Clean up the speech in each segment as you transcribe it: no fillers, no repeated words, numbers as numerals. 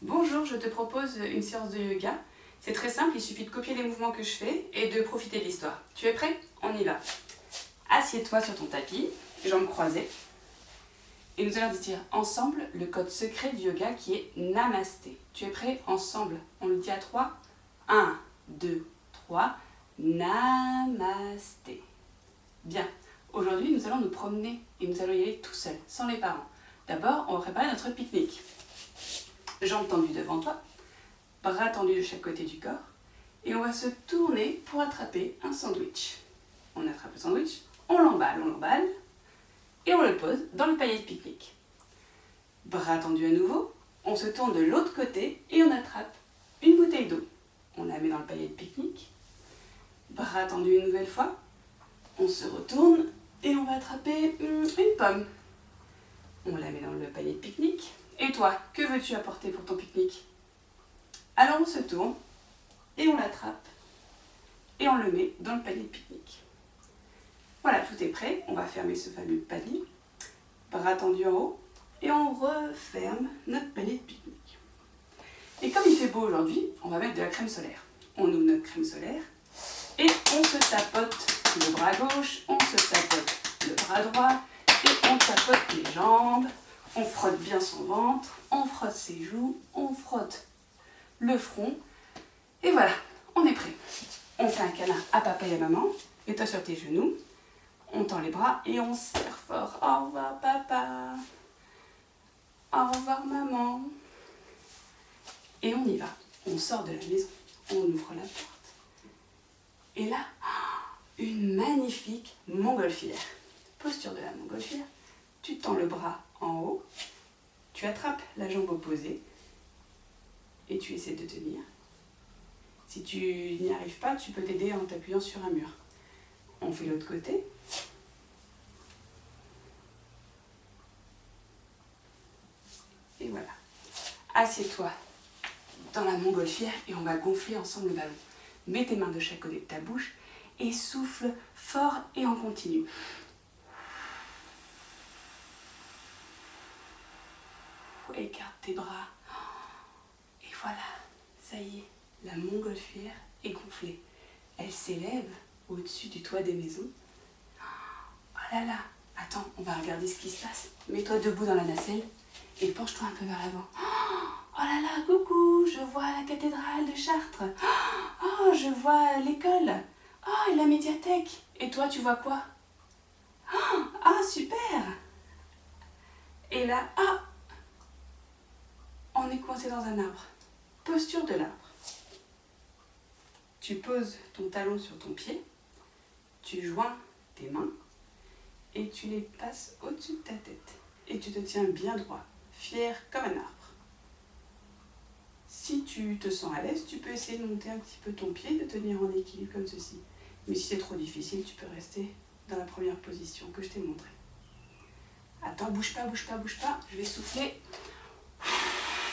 Bonjour, je te propose une séance de yoga. C'est très simple, il suffit de copier les mouvements que je fais et de profiter de l'histoire. Tu es prêt? On y va. Assieds-toi sur ton tapis, jambes croisées. Et nous allons dire ensemble le code secret du yoga qui est Namasté. Tu es prêt? Ensemble. On le dit à 3. 1, 2, 3. Namasté. Bien. Aujourd'hui, nous allons nous promener et nous allons y aller tout seuls, sans les parents. D'abord, on va préparer notre pique-nique. Jambes tendues devant toi, bras tendus de chaque côté du corps, et on va se tourner pour attraper un sandwich. On attrape le sandwich, on l'emballe, et on le pose dans le panier de pique-nique. Bras tendus à nouveau, on se tourne de l'autre côté et on attrape une bouteille d'eau. On la met dans le panier de pique-nique. Bras tendus une nouvelle fois, on se retourne et on va attraper une pomme. On la met dans le panier de pique-nique. Et toi, que veux-tu apporter pour ton pique-nique? Alors on se tourne et on l'attrape et on le met dans le panier de pique-nique. Voilà, tout est prêt. On va fermer ce fameux panier. Bras tendus en haut et on referme notre panier de pique-nique. Et comme il fait beau aujourd'hui, on va mettre de la crème solaire. On ouvre notre crème solaire et on se tapote le bras gauche, on se tapote le bras droit et on tapote les jambes. On frotte bien son ventre, on frotte ses joues, on frotte le front. Et voilà, on est prêt. On fait un câlin à papa et à maman. Et toi sur tes genoux. On tend les bras et on serre fort. Au revoir papa. Au revoir maman. Et on y va. On sort de la maison. On ouvre la porte. Et là, une magnifique montgolfière. Posture de la montgolfière. Tu tends le bras en haut, tu attrapes la jambe opposée et tu essaies de tenir. Si tu n'y arrives pas, tu peux t'aider en t'appuyant sur un mur. On fait l'autre côté. Et voilà. Assieds-toi dans la montgolfière et on va gonfler ensemble le ballon. Mets tes mains de chaque côté de ta bouche et souffle fort et en continu. Écarte tes bras. Et voilà, ça y est, la montgolfière est gonflée. Elle s'élève au-dessus du toit des maisons. Oh là là, attends, on va regarder ce qui se passe. Mets-toi debout dans la nacelle et penche-toi un peu vers l'avant. Oh là là, coucou, je vois la cathédrale de Chartres. Oh, je vois l'école. Oh, et la médiathèque. Et toi, tu vois quoi? Ah, super. Et là, ah, on est coincé dans un arbre. Posture de l'arbre. Tu poses ton talon sur ton pied, tu joins tes mains et tu les passes au-dessus de ta tête. Et tu te tiens bien droit, fier comme un arbre. Si tu te sens à l'aise, tu peux essayer de monter un petit peu ton pied, de tenir en équilibre comme ceci. Mais si c'est trop difficile, tu peux rester dans la première position que je t'ai montrée. Attends, bouge pas, bouge pas, bouge pas. Je vais souffler.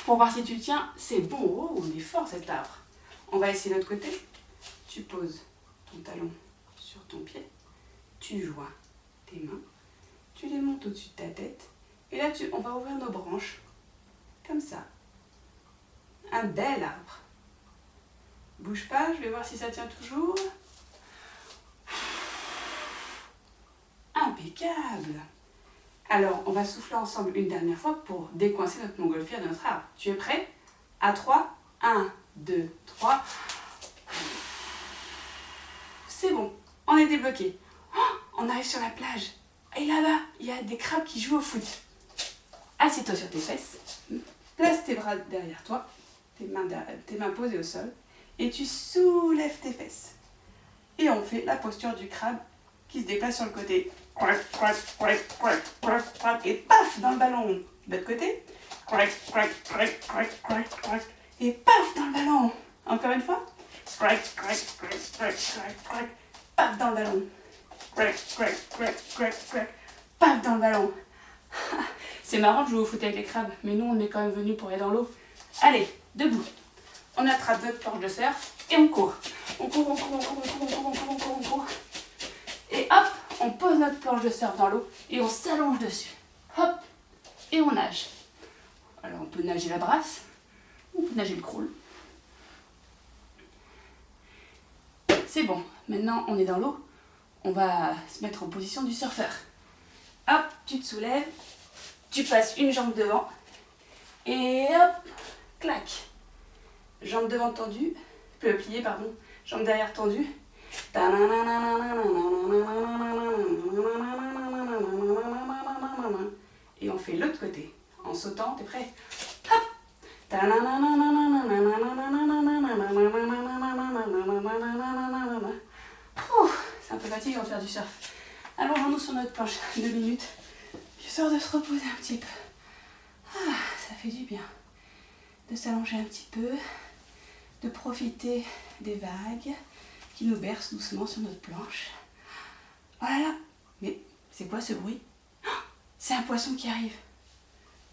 Pour voir si tu tiens, c'est bon. Oh, on est fort cet arbre. On va essayer de l'autre côté. Tu poses ton talon sur ton pied. Tu joins tes mains. Tu les montes au-dessus de ta tête. Et là, on va ouvrir nos branches. Comme ça. Un bel arbre. Bouge pas, je vais voir si ça tient toujours. Impeccable. Alors, on va souffler ensemble une dernière fois pour décoincer notre montgolfière de notre arbre. Tu es prêt? À 3. 1, 2, 3. C'est bon, on est débloqué. Oh, on arrive sur la plage. Et là-bas, il y a des crabes qui jouent au foot. Assieds-toi sur tes fesses. Place tes bras derrière toi. Tes mains posées au sol. Et tu soulèves tes fesses. Et on fait la posture du crabe qui se déplace sur le côté. Et paf dans le ballon. De l'autre côté. Et paf dans le ballon. Encore une fois. Paf dans le ballon. Paf dans le ballon. C'est marrant de jouer au foot avec les crabes, mais nous on est quand même venus pour aller dans l'eau. Allez, debout. On attrape notre planche de surf et on court. On court. Et hop, on pose notre planche de surf dans l'eau et on s'allonge dessus. Hop, et on nage. Alors on peut nager la brasse, ou nager le crawl. C'est bon, maintenant on est dans l'eau, on va se mettre en position du surfeur. Hop, tu te soulèves, tu passes une jambe devant et hop, clac. Jambe devant tendue, pliée, pardon, jambe derrière tendue. Et on fait l'autre côté en sautant, t'es prêt? Hop. C'est un peu fatigant de faire du surf. Allongeons-nous sur notre planche 2 minutes, histoire de se reposer un petit peu. Ça fait du bien de s'allonger un petit peu, de profiter des vagues qui nous bercent doucement sur notre planche. Voilà. Mais c'est quoi ce bruit? C'est un poisson qui arrive.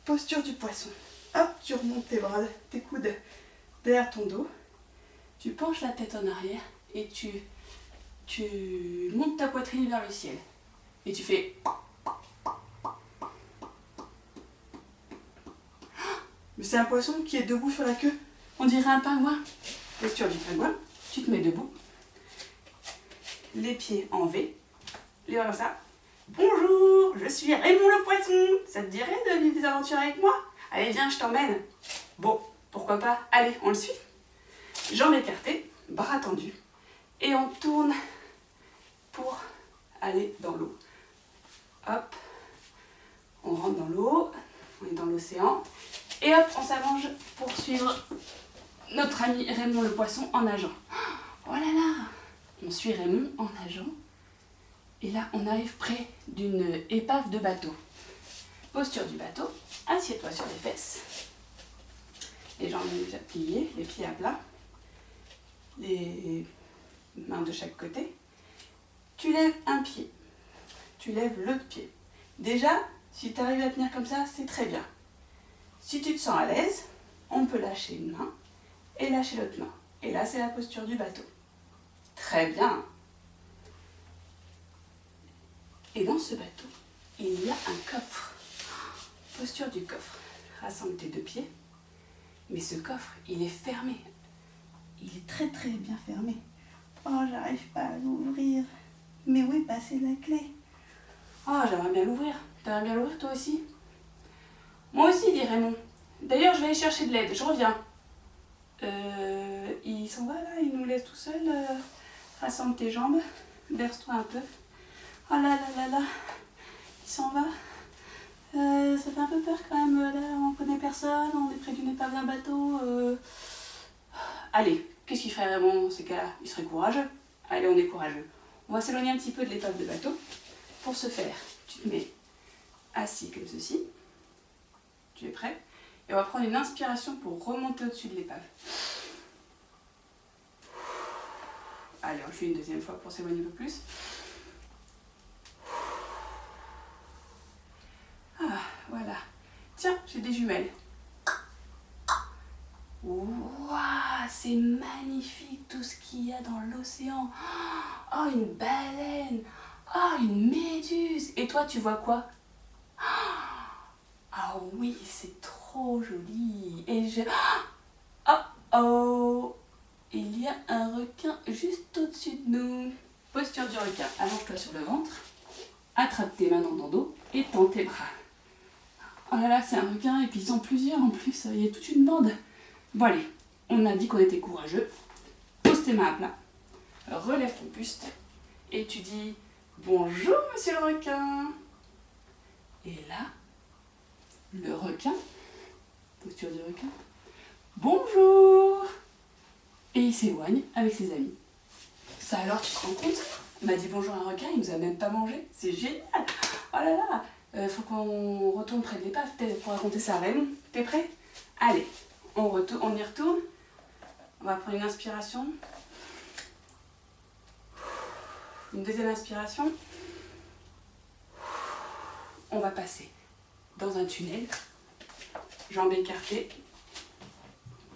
Posture du poisson. Hop, tu remontes tes bras, tes coudes derrière ton dos. Tu penches la tête en arrière et tu montes ta poitrine vers le ciel. Et tu fais... Mais c'est un poisson qui est debout sur la queue. On dirait un pingouin. Posture du pingouin. Tu te mets debout. Les pieds en V. Les bras comme ça. Bonjour, je suis Raymond le poisson. Ça te dirait de vivre des aventures avec moi? Allez, viens, je t'emmène. Bon, pourquoi pas? Allez, on le suit. Jambes écartées, bras tendus. Et on tourne pour aller dans l'eau. Hop, on rentre dans l'eau. On est dans l'océan. Et hop, on s'allonge pour suivre notre ami Raymond le poisson en nageant. Oh là là! On suit Raymond en nageant. Et là, on arrive près d'une épave de bateau. Posture du bateau. Assieds-toi sur les fesses. Les jambes déjà pliées, les pieds à plat. Les mains de chaque côté. Tu lèves un pied. Tu lèves l'autre pied. Déjà, si tu arrives à tenir comme ça, c'est très bien. Si tu te sens à l'aise, on peut lâcher une main et lâcher l'autre main. Et là, c'est la posture du bateau. Très bien. Et dans ce bateau, il y a un coffre. Posture du coffre. Rassemble tes deux pieds. Mais ce coffre, il est fermé. Il est très très bien fermé. Oh, j'arrive pas à l'ouvrir. Mais où est passée la clé? Oh, j'aimerais bien l'ouvrir. T'aimerais bien l'ouvrir toi aussi? Moi aussi, dit Raymond. D'ailleurs, je vais aller chercher de l'aide. Je reviens. Il s'en va là, il nous laisse tout seul. Rassemble tes jambes. Berce-toi un peu. Oh là là là là. Il s'en va. Ça fait un peu peur quand même. Là, on connaît personne. On est près d'une épave d'un bateau. Allez, qu'est-ce qu'il ferait Raymond dans ces cas-là? Il serait courageux. Allez, on est courageux. On va s'éloigner un petit peu de l'épave de bateau. Pour ce faire, tu te mets assis comme ceci. Tu es prêt? Et on va prendre une inspiration pour remonter au-dessus de l'épave. Allez, on le fait une deuxième fois pour s'éloigner un peu plus. Ah, voilà. Tiens, j'ai des jumelles. Waouh, c'est magnifique tout ce qu'il y a dans l'océan. Oh, une baleine. Oh, une méduse. Et toi, tu vois quoi? Ah oui, c'est trop joli. Et je... Oh oh, il y a un requin juste au-dessus de nous. Posture du requin. Allonge-toi sur le ventre. Attrape tes mains dans ton dos et tends tes bras. Oh là là, c'est un requin et puis ils sont plusieurs en plus. Il y a toute une bande. Bon allez, on a dit qu'on était courageux. Pose tes mains à plat. Relève ton buste. Et tu dis bonjour monsieur le requin. Et là, le requin, posture du requin, bonjour. Et il s'éloigne avec ses amis. Ça alors, tu te rends compte? On m'a dit bonjour à un requin, il nous a même pas mangé. C'est génial. Oh là là, faut qu'on retourne près de l'épave pour raconter ça à Raymond. T'es prêt? Allez, on y retourne. On va prendre une inspiration. Une deuxième inspiration. On va passer dans un tunnel. Jambes écartées.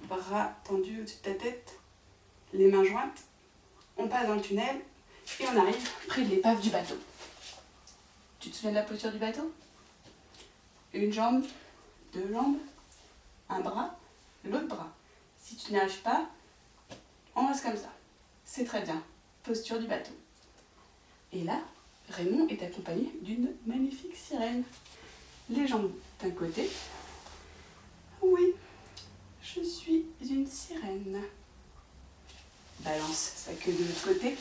Bras tendus au-dessus de ta tête. Les mains jointes. On passe dans le tunnel et on arrive près de l'épave du bateau. Tu te souviens de la posture du bateau? Une jambe, deux jambes, un bras, l'autre bras. Si tu n'y arrives pas, on reste comme ça. C'est très bien. Posture du bateau. Et là, Raymond est accompagné d'une magnifique sirène. Les jambes d'un côté. Oui, je suis une sirène. Balance sa queue de l'autre côté.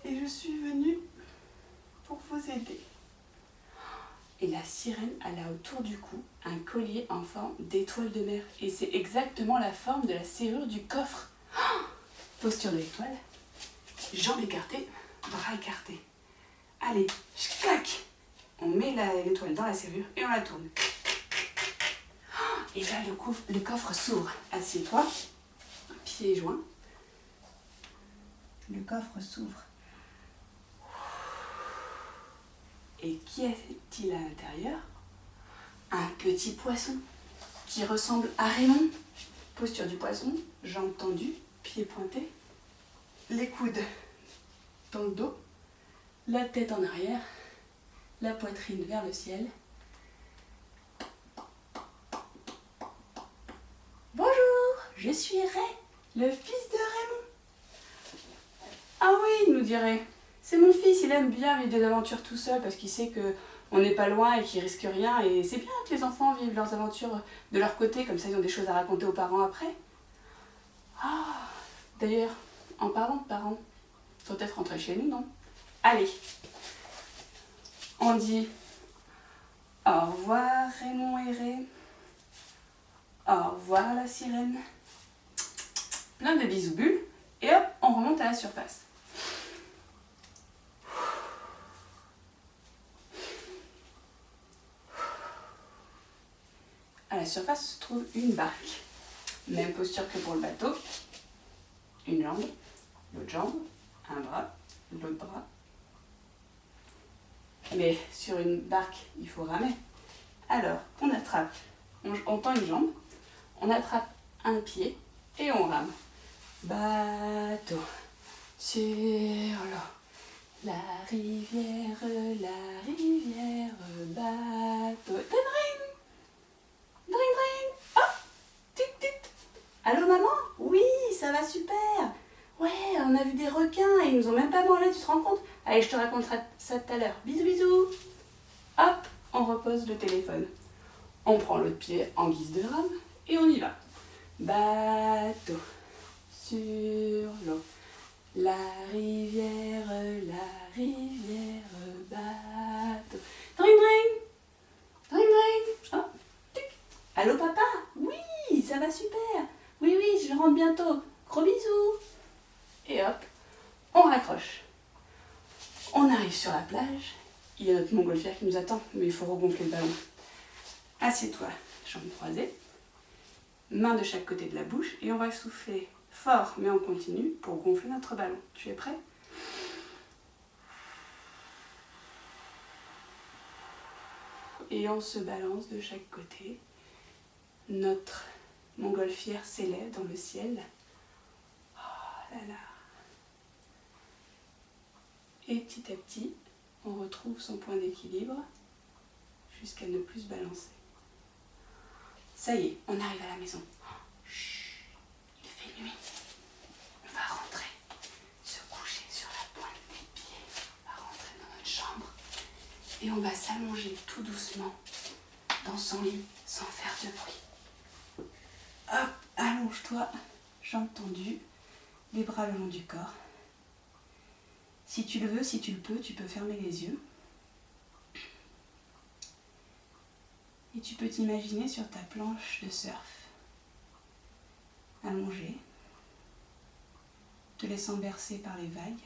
Et je suis venue pour vous aider. Et la sirène, elle a autour du cou un collier en forme d'étoile de mer. Et c'est exactement la forme de la serrure du coffre. Posture de l'étoile. Jambes écartées, bras écartés. Allez, clac. On met l'étoile dans la serrure et on la tourne. Et là, le coffre s'ouvre. Assieds-toi, pieds joints. Le coffre s'ouvre. Et qui est-il à l'intérieur? Un petit poisson qui ressemble à Raymond. Posture du poisson, jambes tendues, pieds pointés, les coudes dans le dos, la tête en arrière, la poitrine vers le ciel. Bonjour, je suis Ray, le fils de Raymond. Ah oui, il nous dirait. C'est mon fils, il aime bien vivre des aventures tout seul parce qu'il sait qu'on n'est pas loin et qu'il risque rien. Et c'est bien que les enfants vivent leurs aventures de leur côté, comme ça ils ont des choses à raconter aux parents après. Ah, d'ailleurs, en parlant de parents, il faut peut-être rentrer chez nous, non? Allez, on dit au revoir Raymond et Ray. Au revoir la sirène. Plein de bisous bulles. Et hop, on remonte à la surface. À la surface se trouve une barque. Même posture que pour le bateau. Une jambe, l'autre jambe, un bras, l'autre bras. Mais sur une barque, il faut ramer. Alors, on attrape, on tend une jambe, on attrape un pied et on rame. Bateau sur l'eau. La rivière, bateau. Dring, dring. Oh, tit, tit. Allô maman? Oui, ça va super. Ouais, on a vu des requins et ils nous ont même pas mangé, tu te rends compte? Allez, je te raconterai ça tout à l'heure. Bisous, bisous. Hop, on repose le téléphone. On prend l'autre pied en guise de rame et on y va. Bateau sur l'eau. La rivière, bateau. Dring, dring. Dring, dring. Oh, tic. Allô papa? Oui, ça va super. Oui, oui, je rentre bientôt. Gros bisous. Et hop, on raccroche. On arrive sur la plage. Il y a notre montgolfière qui nous attend, mais il faut regonfler le ballon. Assieds-toi, jambes croisées, main de chaque côté de la bouche, et on va souffler fort, mais on continue pour gonfler notre ballon. Tu es prêt? Et on se balance de chaque côté. Notre montgolfière s'élève dans le ciel. Oh là là. Et petit à petit, on retrouve son point d'équilibre jusqu'à ne plus se balancer. Ça y est, on arrive à la maison. Chut, il fait nuit. On va rentrer, se coucher sur la pointe des pieds. On va rentrer dans notre chambre et on va s'allonger tout doucement dans son lit sans faire de bruit. Hop, allonge-toi, jambes tendues, les bras le long du corps. Si tu le veux, si tu le peux, tu peux fermer les yeux. Et tu peux t'imaginer sur ta planche de surf, allongée, te laissant bercer par les vagues.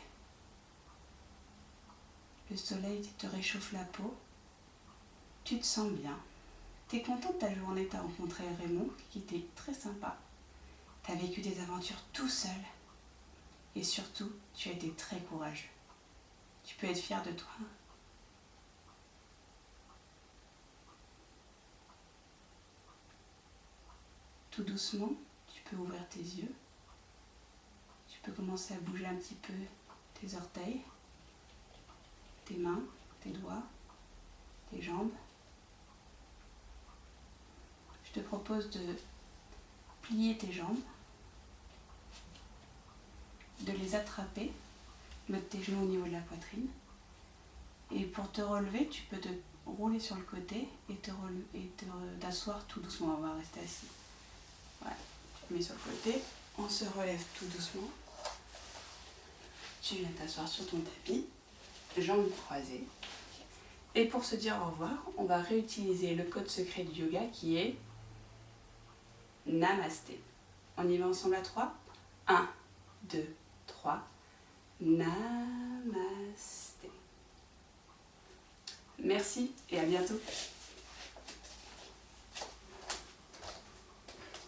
Le soleil te réchauffe la peau. Tu te sens bien. Tu es content de ta journée, tu as rencontré Raymond, qui était très sympa. Tu as vécu des aventures tout seul. Et surtout, tu as été très courageux. Tu peux être fier de toi. Tout doucement, tu peux ouvrir tes yeux. Tu peux commencer à bouger un petit peu tes orteils, tes mains, tes doigts, tes jambes. Je te propose de plier tes jambes, de les attraper, mettre tes genoux au niveau de la poitrine. Et pour te relever, tu peux te rouler sur le côté et t'asseoir tout doucement. On va rester assis. Voilà. Tu te mets sur le côté, on se relève tout doucement. Tu viens t'asseoir sur ton tapis, jambes croisées. Et pour se dire au revoir, on va réutiliser le code secret du yoga qui est Namasté. On y va ensemble à 3. 1, 2, 3. Namasté. Merci et à bientôt.